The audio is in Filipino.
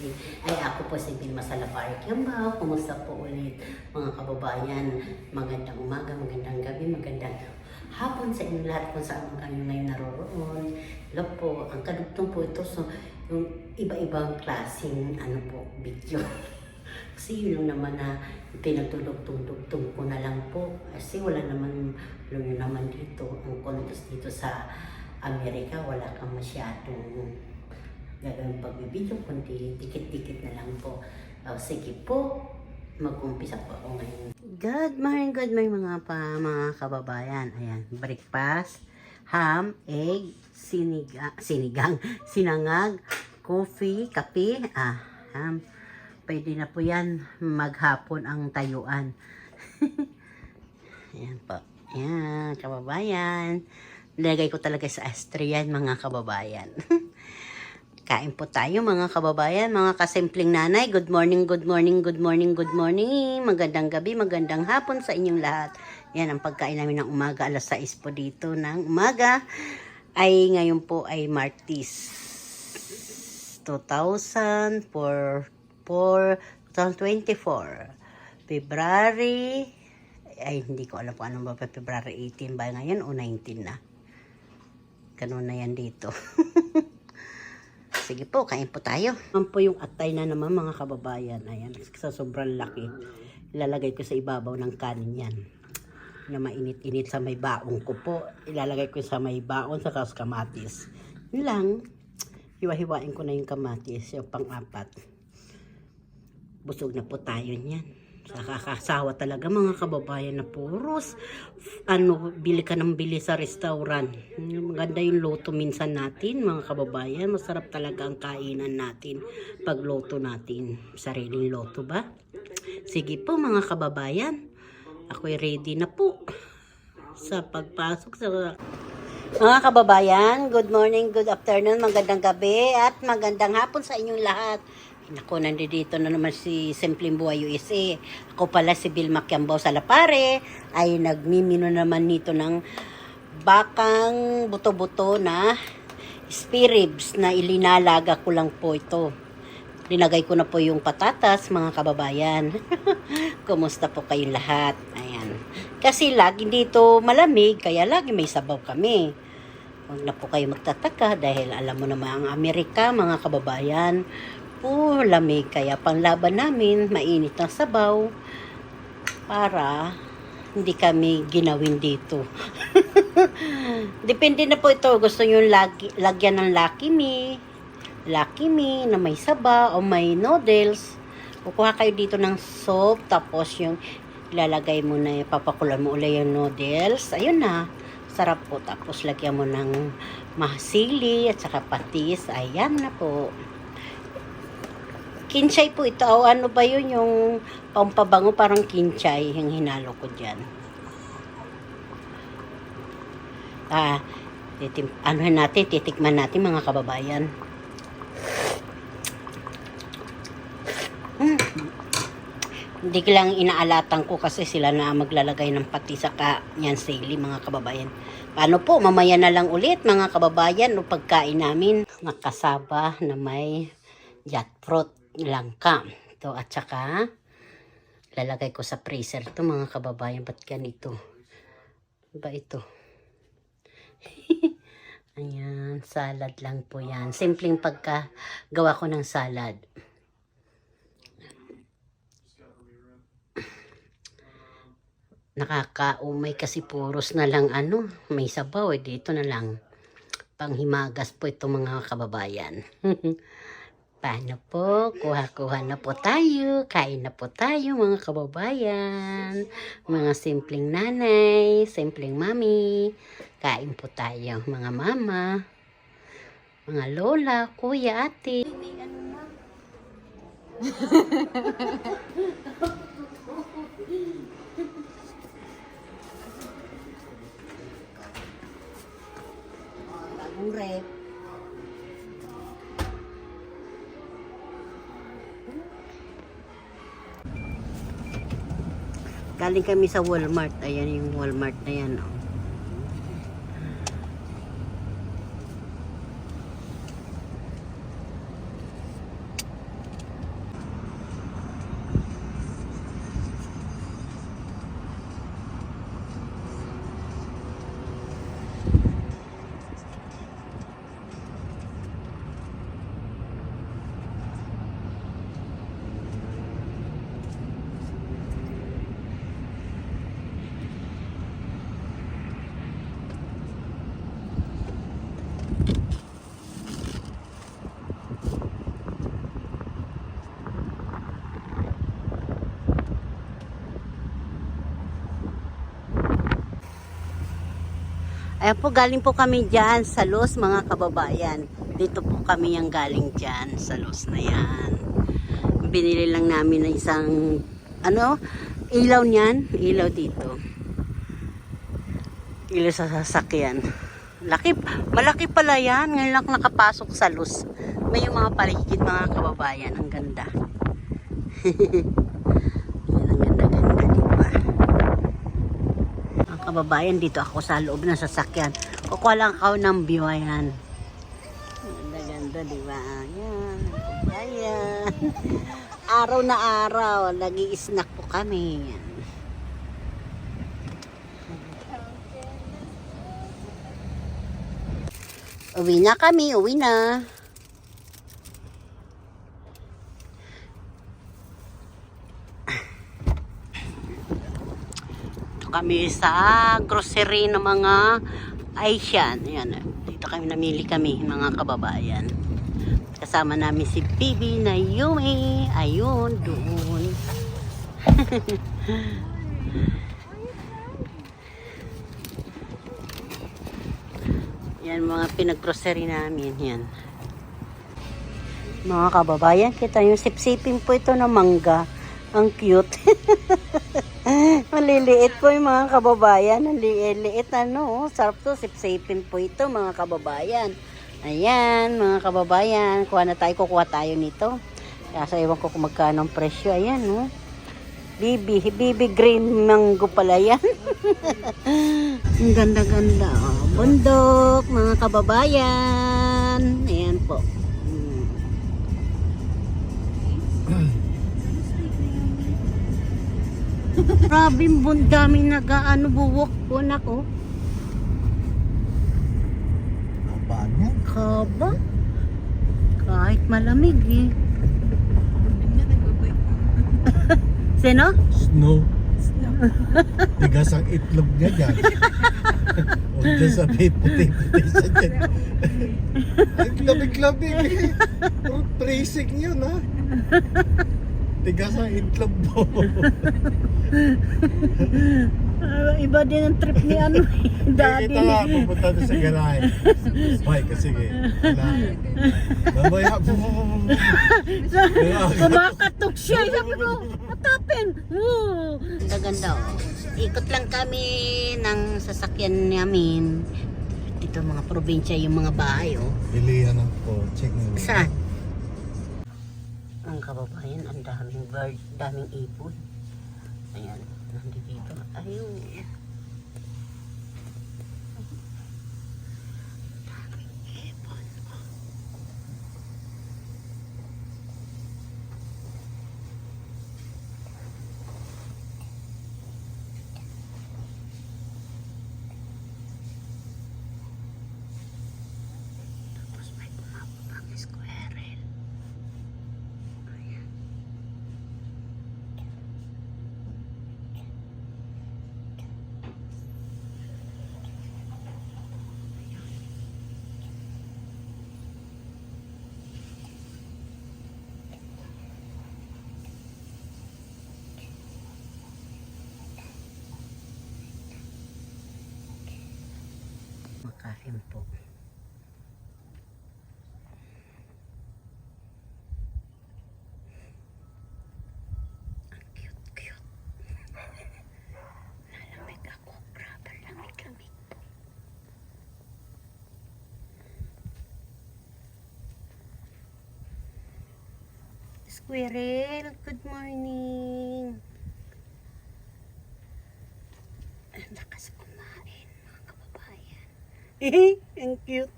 USA. Ay ako po si Vilma Salapari Kiambao. Kumusta po ulit mga kababayan? Magandang umaga, magandang gabi, magandang hapon sa inyo lahat kung saan kayo ngayon naroroon. Hello po, ang kadugtong po ito yung iba-ibang klaseng video. Kasi yun lang naman na pinagtulog-tugtog ko na lang po. Kasi wala naman, alam nyo naman dito, ang contest dito sa Amerika, wala kang masyadong gagawin pagbibideo, kundi dikit-dikit na lang po. Sige po, mag-umpisa po ako ngayon. Good morning mga kababayan. Ayan, breakfast, ham, egg, sinangag, coffee, kape, ham. Pwede na po yan, maghapon ang tayuan. Ayan po. Ayan, kababayan. Nilagay ko talaga sa Austrian, mga kababayan. Kain po tayo, mga kababayan, mga kasimpleng nanay. Good morning, good morning, good morning, good morning. Magandang gabi, magandang hapon sa inyong lahat. Yan ang pagkain namin ng umaga. Alas 6 po dito ng umaga. Ngayon po ay Martes 2024. February, hindi ko alam kung anong ba, February 18 ba ngayon o 19 na. Ganun na yan dito. Sige po, kain po tayo. Yan po yung atay na naman, mga kababayan. Ayan, sa sobrang laki. Ilalagay ko sa ibabaw ng kanin yan. Na mainit-init sa may baong ko po. Ilalagay ko sa may baon sa kamatis. Yun lang. Hiwa-hiwain ko na yung kamatis, yung pang-apat. Busog na po tayo niyan. Nakakasawa talaga, mga kababayan, na puros bili ka ng bili sa restaurant. Maganda yung loto minsan natin, mga kababayan. Masarap talaga ang kainan natin pag loto natin. Sariling loto ba? Sige po, mga kababayan, ako'y ready na po sa pagpasok sa... Mga kababayan, good morning, good afternoon, magandang gabi at magandang hapon sa inyong lahat. Naku, nandito na naman si Simpleng Buhay USA. Ako pala si Vilma Kiambao Salapari, ay nagmimino naman nito ng bakang buto-buto na spare ribs na ilinalaga ko lang po ito. Linagay ko na po yung patatas, mga kababayan. Kumusta po kayong lahat? Ayan. Kasi lagi dito malamig, kaya lagi may sabaw kami. Huwag na po kayo magtataka dahil alam mo naman ang Amerika, mga kababayan, lamig, kaya panglaban namin mainit ng sabaw para hindi kami ginawin dito. Depende na po ito, gusto nyo lagyan ng Lucky Me na may sabaw o may noodles. Kukuha kayo dito ng soap, tapos yung ilalagay mo na, papakulan mo ulit yung noodles. Ayun na, sarap po. Tapos lagyan mo ng mahasili at saka patis. Ayan na po. Kinchay po ito. O ano ba yun, yung pampabango, parang kinchay yung hinalo ko dyan. Titikman natin, mga kababayan. Hindi lang inaalatan ko kasi sila na maglalagay ng pati sa yan sili, mga kababayan. Paano po, mamaya na lang ulit, mga kababayan, o pagkain namin. Nakasaba na may jackfruit, langka. Ito, at saka lalagay ko sa freezer ito, mga kababayan. Ba't ganito? Ba ito? Ayan, salad lang po yan. Simpleng pagkagawa ko ng salad. Nakakaumay kasi puros na lang may sabaw. Dito na lang. Panghimagas po ito, mga kababayan. Paano po? Kuha-kuha na po tayo. Kain na po tayo, mga kababayan. Mga simpleng nanay, simpleng mami. Kain po tayo, mga mama, mga lola, kuya, ate. Bagong rep. Galing kami sa Walmart. Ayan yung Walmart na yan. Ayan po, galing po kami dyan sa Los, mga kababayan. Dito po kami yung galing dyan sa Los na yan. Binili lang namin ng isang, ilaw niyan. Ilaw dito. Ilaw sa sasakyan. Malaki pala yan. Ngayon lang nakapasok sa Los. May yung mga paligid, mga kababayan. Ang ganda. Yan, ang ganda-ganda, diba? Mga kababayan, dito ako sa loob ng sasakyan. Kukuha lang ako ng view, ayan. Ganda-ganda, diba? Ayan, kababayan. Araw na araw, nag-i-snack po kami. Yan. Uwi na kami, uwi na. Ito kami sa grocery ng mga Asian. Ayan, dito kami namili kami, mga kababayan. Kasama namin si Bibi na Yumi. Ayun, doon. Yan, mga pinag-grocery namin. Yan. Mga kababayan, kita yung sipsipin po ito na mangga. Ang cute. Maliliit po yung mga kababayan. Ang liit, sarap to. Sipsipin po ito, mga kababayan. Ayan, mga kababayan. Kukuha tayo nito. Kaya sa ewan ko kung magkano ang presyo. Ayan, no. Bibi green mango pala yan. Ang ganda-ganda. Oh. Bundok, mga kababayan. Ayan po. Grabe, daming buwok po, nako. Kapaan yan? Kaba? Kahit malamig eh. Sino? Snow. Tigas ang itlog niya dyan. Huwag dyan sa puti-puti sa dyan. Ay, labig-labig eh. Tracing yun ha. Tigas ang itlog mo. Iba din ang trip ni daddy. Kita nga, pupunta doon sa garahe. Bye, sige. Mamaya po. Kumakatok siya. Sabi ko, what happened? Ganda-ganda oh. Ikot lang kami ng sasakyan namin. Dito mga probinsya, yung mga bahay oh. Bilihan ng kotse. Saan? Ang kababayan, ang daming bird, daming ipon. Ayan, nandito. Ayun. Daming ipon. Tapos may pumapang squirrel. Ayan. Makain po. Ang cute. Lalamig ako. Grabe, lamig. Squirrel, good morning. Ang lakas kumain, mga kababayan. Ang cute.